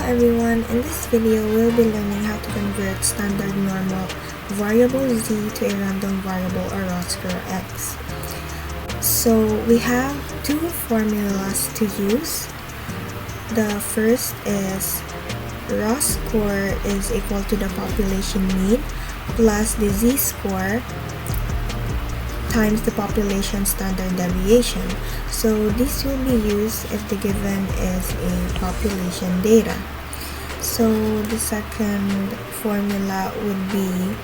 everyone, in this video we'll be learning how to convert standard normal variable z to a random variable or raw square x. So we have two formulas to use. The first is raw score is equal to the population mean plus the z-score times the population standard deviation. So this will be used if the given is a population data. So the second formula would be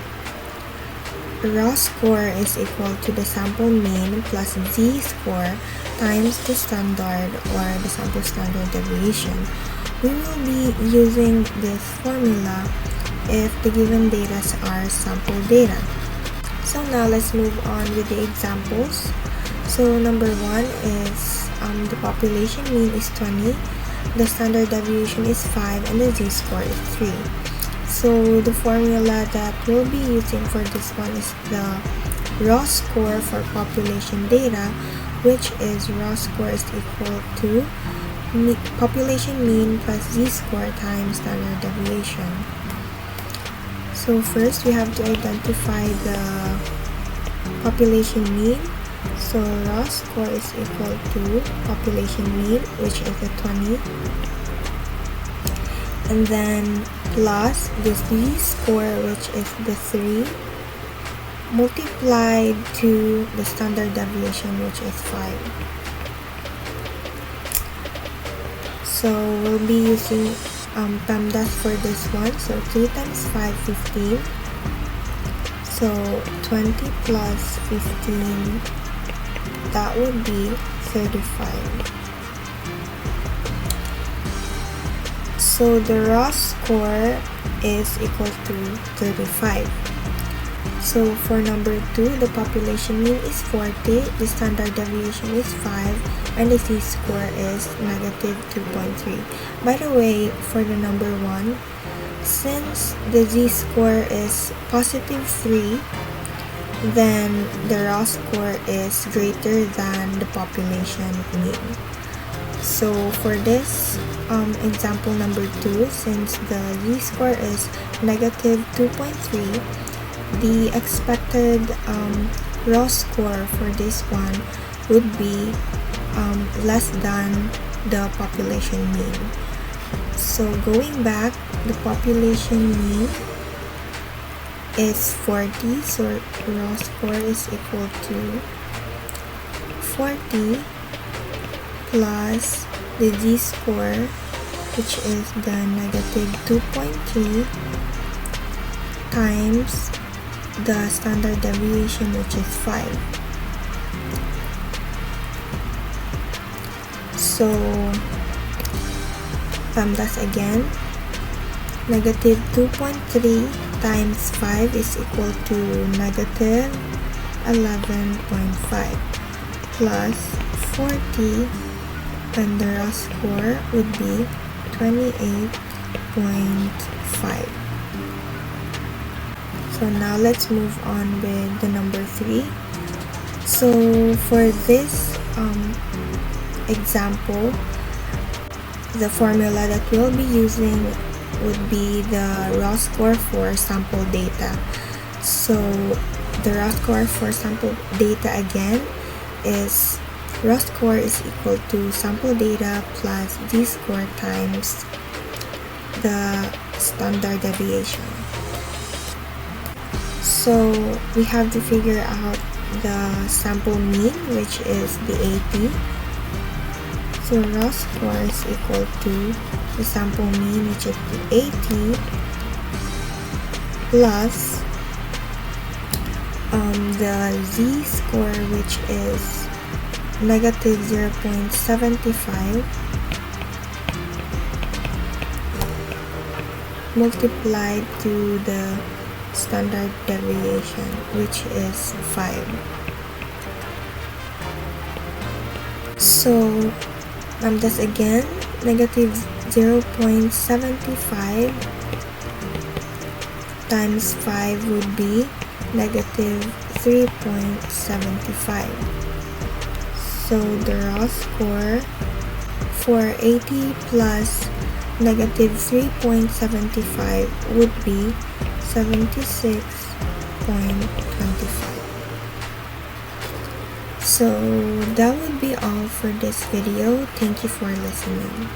raw score is equal to the sample mean plus z-score times the standard or the sample standard deviation. We will be using this formula if the given data are sample data. So now let's move on with the examples. So number one is the population mean is 20, the standard deviation is 5, and the z-score is 3. So the formula that we'll be using for this one is the raw score for population data, which is raw score is equal to population mean plus z-score times standard deviation. So first we have to identify the population mean. So raw score is equal to population mean, which is the 20, and then plus the z-score, which is the 3, multiplied to the standard deviation, which is 5. So we'll be using PEMDAS for this one. So 3 times 5, 15. So 20 plus 15, that would be 35. So the raw score is equal to 35. So for number 2, the population mean is 40, the standard deviation is 5, and the z-score is negative 2.3. By the way, for the number 1, since the z-score is positive 3, then the raw score is greater than the population mean. So for this example number 2, since the z-score is negative 2.3, the expected raw score for this one would be less than the population mean. So going back, the population mean is 40, so raw score is equal to 40 plus the z-score, which is the negative 2.3, times the standard deviation, which is 5. So PEMDAS again, negative 2.3 times 5 is equal to negative 11.5 plus 40, and the raw score would be 28.5. So now let's move on with the number 3. So for this example, the formula that we'll be using would be the raw score for sample data. So the raw score for sample data again is raw score is equal to sample data plus z-score times the standard deviation. So we have to figure out the sample mean, which is the 80. So raw score is equal to the sample mean, which is the 80, plus the z-score, which is negative 0.75, multiplied to the standard deviation, which is 5. So that's again negative 0.75 times 5 would be negative 3.75. So the raw score for 80 plus negative 3.75 would be 76.25. So that would be all for this video. Thank you for listening.